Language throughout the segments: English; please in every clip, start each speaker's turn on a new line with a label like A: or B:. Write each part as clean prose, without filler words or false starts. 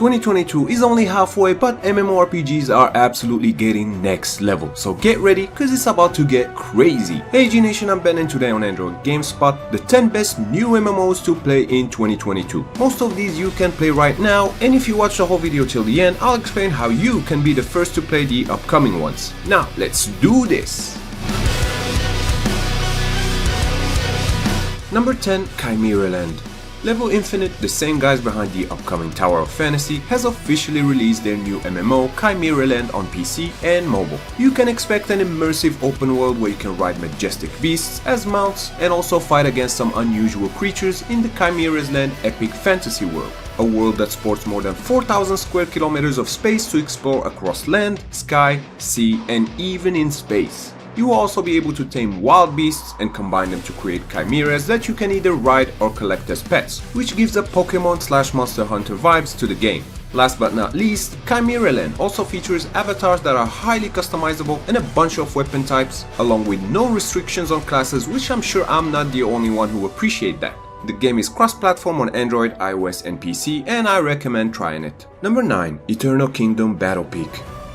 A: 2022 is only halfway, but MMORPGs are absolutely getting next level, so get ready cause it's about to get crazy. Hey G Nation, I'm Ben and today on Android GameSpot, the 10 best new MMOs to play in 2022. Most of these you can play right now, and if you watch the whole video till the end, I'll explain how you can be the first to play the upcoming ones. Now, let's do this! Number 10, Chimera Land. Level Infinite, the same guys behind the upcoming Tower of Fantasy, has officially released their new MMO, Chimera Land, on PC and mobile. You can expect an immersive open world where you can ride majestic beasts as mounts and also fight against some unusual creatures in the Chimera's Land epic fantasy world. A world that sports more than 4,000 square kilometers of space to explore across land, sky, sea, and even in space. You will also be able to tame wild beasts and combine them to create chimeras that you can either ride or collect as pets, which gives a Pokemon/Monster Hunter vibes to the game. Last but not least, Chimera Land also features avatars that are highly customizable and a bunch of weapon types, along with no restrictions on classes, which I'm sure I'm not the only one who appreciate that. The game is cross-platform on Android, iOS and PC, and I recommend trying it. Number 9. Eternal Kingdom Battle Peak.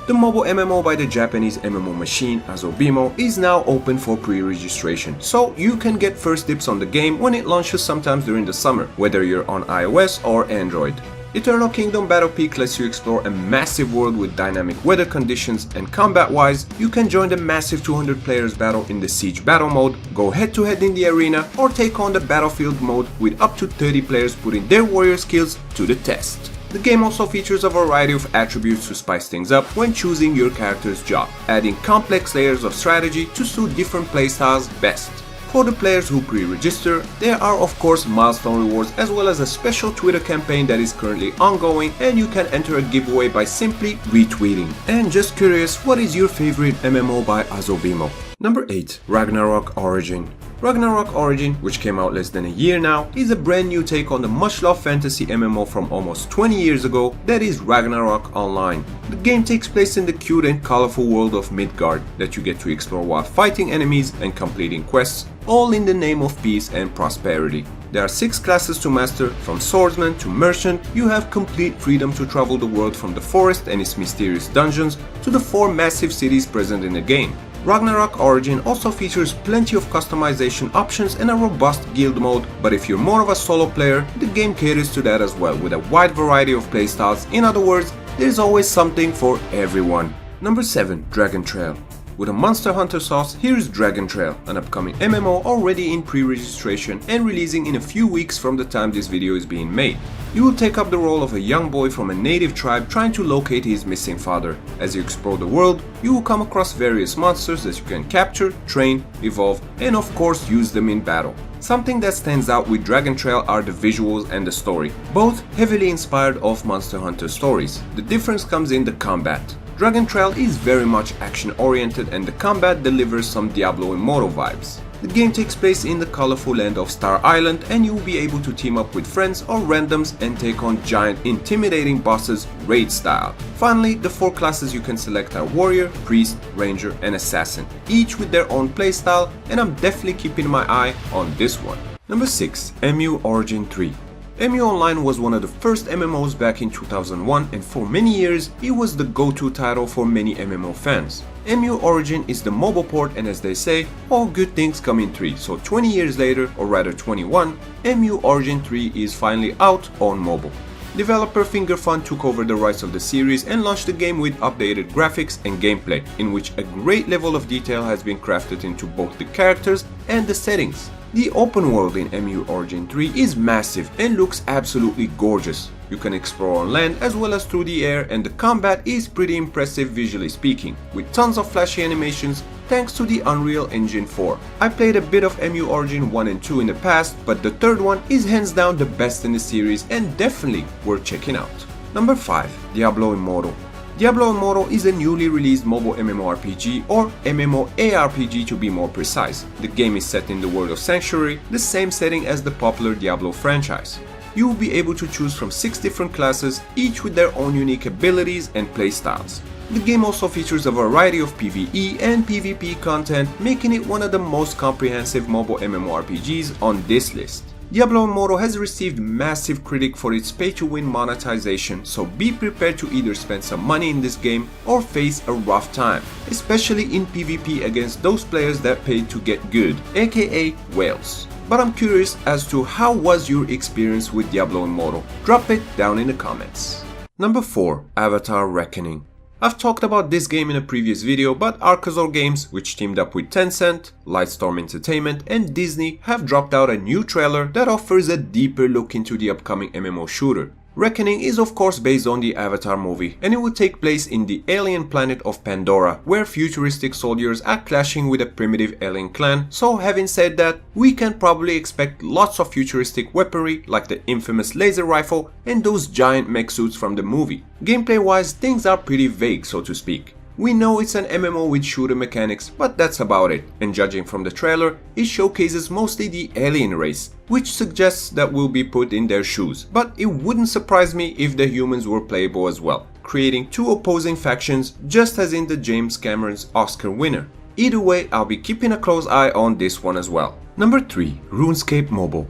A: The mobile MMO by the Japanese MMO machine Azobimo is now open for pre-registration, so you can get first dibs on the game when it launches sometime during the summer, whether you're on iOS or Android. Eternal Kingdom Battle Peak lets you explore a massive world with dynamic weather conditions, and combat-wise, you can join the massive 200 players battle in the Siege Battle mode, go head-to-head in the arena, or take on the Battlefield mode with up to 30 players putting their warrior skills to the test. The game also features a variety of attributes to spice things up when choosing your character's job, adding complex layers of strategy to suit different playstyles best. For the players who pre-register, there are of course milestone rewards as well as a special Twitter campaign that is currently ongoing, and you can enter a giveaway by simply retweeting. And just curious, what is your favorite MMO by Azobimo? Number 8. Ragnarok Origin. Ragnarok Origin, which came out less than a year now, is a brand new take on the much-loved fantasy MMO from almost 20 years ago, that is Ragnarok Online. The game takes place in the cute and colorful world of Midgard that you get to explore while fighting enemies and completing quests, all in the name of peace and prosperity. There are 6 classes to master, from swordsman to merchant. You have complete freedom to travel the world from the forest and its mysterious dungeons to the 4 massive cities present in the game. Ragnarok Origin also features plenty of customization options and a robust guild mode, but if you're more of a solo player, the game caters to that as well with a wide variety of playstyles. In other words, there's always something for everyone. Number 7. Dragon Trail. With a Monster Hunter sauce, here's Dragon Trail, an upcoming MMO already in pre-registration and releasing in a few weeks from the time this video is being made. You will take up the role of a young boy from a native tribe trying to locate his missing father. As you explore the world, you will come across various monsters that you can capture, train, evolve, and of course use them in battle. Something that stands out with Dragon Trail are the visuals and the story, both heavily inspired off Monster Hunter stories. The difference comes in the combat. Dragon Trail is very much action-oriented and the combat delivers some Diablo Model vibes. The game takes place in the colorful land of Star Island, and you will be able to team up with friends or randoms and take on giant intimidating bosses raid style. Finally, the 4 classes you can select are Warrior, Priest, Ranger and Assassin, each with their own playstyle, and I'm definitely keeping my eye on this one. Number 6. MU Origin 3. MU Online was one of the first MMOs back in 2001, and for many years it was the go-to title for many MMO fans. MU Origin is the mobile port, and as they say, all good things come in 3, so 20 years later, or rather 21, MU Origin 3 is finally out on mobile. Developer Fingerfun took over the rights of the series and launched the game with updated graphics and gameplay, in which a great level of detail has been crafted into both the characters and the settings. The open world in MU Origin 3 is massive and looks absolutely gorgeous. You can explore on land as well as through the air, and the combat is pretty impressive visually speaking, with tons of flashy animations thanks to the Unreal Engine 4. I played a bit of MU Origin 1 and 2 in the past, but the third one is hands down the best in the series and definitely worth checking out. Number 5. Diablo Immortal. Diablo Model is a newly released mobile MMORPG, or MMORPG to be more precise. The game is set in the world of Sanctuary, the same setting as the popular Diablo franchise. You will be able to choose from 6 different classes, each with their own unique abilities and playstyles. The game also features a variety of PvE and PvP content, making it one of the most comprehensive mobile MMORPGs on this list. Diablo Model has received massive critique for its pay-to-win monetization, so be prepared to either spend some money in this game or face a rough time, especially in PvP against those players that pay to get good, aka whales. But I'm curious as to how was your experience with Diablo Immortal? Drop it down in the comments. Number 4. Avatar Reckoning. I've talked about this game in a previous video, but Arcazor Games, which teamed up with Tencent, Lightstorm Entertainment and Disney, have dropped out a new trailer that offers a deeper look into the upcoming MMO shooter. Reckoning is of course based on the Avatar movie, and it will take place in the alien planet of Pandora, where futuristic soldiers are clashing with a primitive alien clan. So having said that, we can probably expect lots of futuristic weaponry like the infamous laser rifle and those giant mech suits from the movie. Gameplay wise, things are pretty vague, so to speak. We know it's an MMO with shooter mechanics, but that's about it, and judging from the trailer, it showcases mostly the alien race, which suggests that we'll be put in their shoes, but it wouldn't surprise me if the humans were playable as well, creating two opposing factions just as in the James Cameron's Oscar winner. Either way, I'll be keeping a close eye on this one as well. Number 3. Runescape Mobile.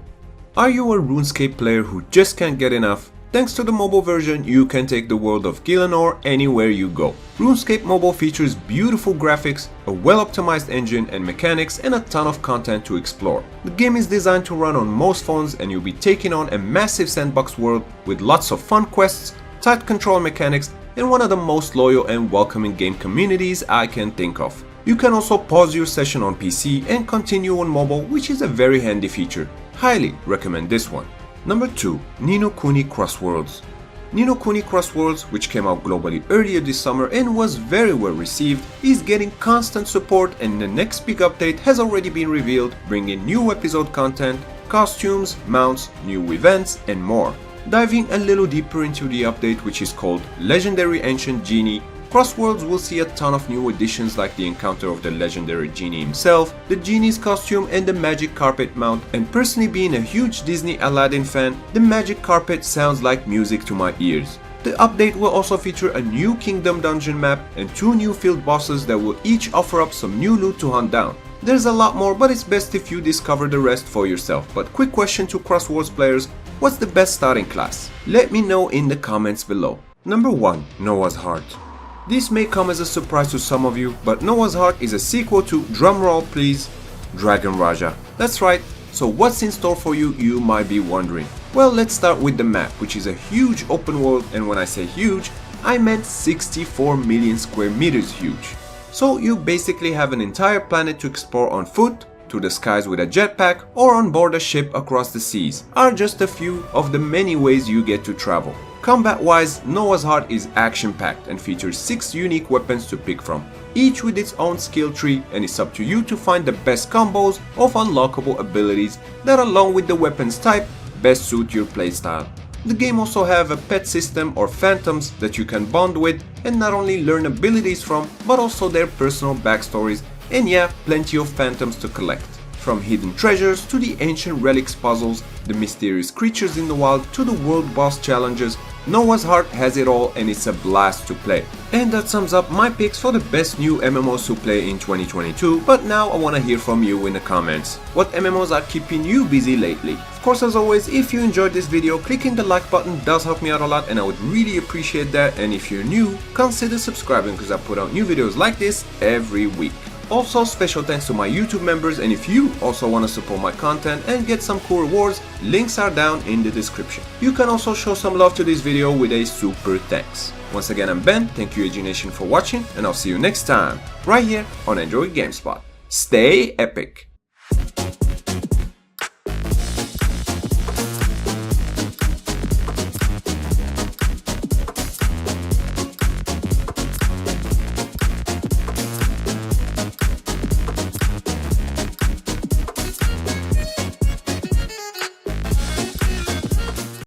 A: Are you a Runescape player who just can't get enough? Thanks to the mobile version, you can take the world of Gielinor anywhere you go. RuneScape Mobile features beautiful graphics, a well-optimized engine and mechanics, and a ton of content to explore. The game is designed to run on most phones, and you'll be taking on a massive sandbox world with lots of fun quests, tight control mechanics, and one of the most loyal and welcoming game communities I can think of. You can also pause your session on PC and continue on mobile, which is a very handy feature. Highly recommend this one. Number 2. Ni no Kuni Crossworlds. Ni no Kuni Crossworlds, which came out globally earlier this summer and was very well received, is getting constant support, and the next big update has already been revealed, bringing new episode content, costumes, mounts, new events, and more. Diving a little deeper into the update, which is called Legendary Ancient Genie, Crossworlds will see a ton of new additions like the encounter of the legendary genie himself, the genie's costume and the magic carpet mount, and personally being a huge Disney Aladdin fan, the magic carpet sounds like music to my ears. The update will also feature a new kingdom dungeon map and 2 new field bosses that will each offer up some new loot to hunt down. There's a lot more, but it's best if you discover the rest for yourself. But quick question to Crossworlds players, what's the best starting class? Let me know in the comments below. Number 1. Noah's Heart. This may come as a surprise to some of you, but Noah's Heart is a sequel to, drumroll please, Dragon Raja. That's right, so what's in store for you, you might be wondering. Well, let's start with the map, which is a huge open world, and when I say huge, I meant 64 million square meters huge. So you basically have an entire planet to explore on foot, to the skies with a jetpack, or on board a ship across the seas, are just a few of the many ways you get to travel. Combat-wise, Noah's Heart is action-packed and features 6 unique weapons to pick from, each with its own skill tree, and it's up to you to find the best combos of unlockable abilities that, along with the weapons type, best suit your playstyle. The game also have a pet system or phantoms that you can bond with and not only learn abilities from, but also their personal backstories, and yeah, plenty of phantoms to collect. From hidden treasures to the ancient relics puzzles, the mysterious creatures in the wild to the world boss challenges, Noah's Heart has it all, and it's a blast to play. And that sums up my picks for the best new MMOs to play in 2022, but now I wanna hear from you in the comments. What MMOs are keeping you busy lately? Of course, as always, if you enjoyed this video, clicking the like button does help me out a lot, and I would really appreciate that. And if you're new, consider subscribing because I put out new videos like this every week. Also, special thanks to my YouTube members, and if you also want to support my content and get some cool rewards, links are down in the description. You can also show some love to this video with a super thanks. Once again, I'm Ben, thank you AG Nation for watching, and I'll see you next time, right here on Android GameSpot. Stay epic!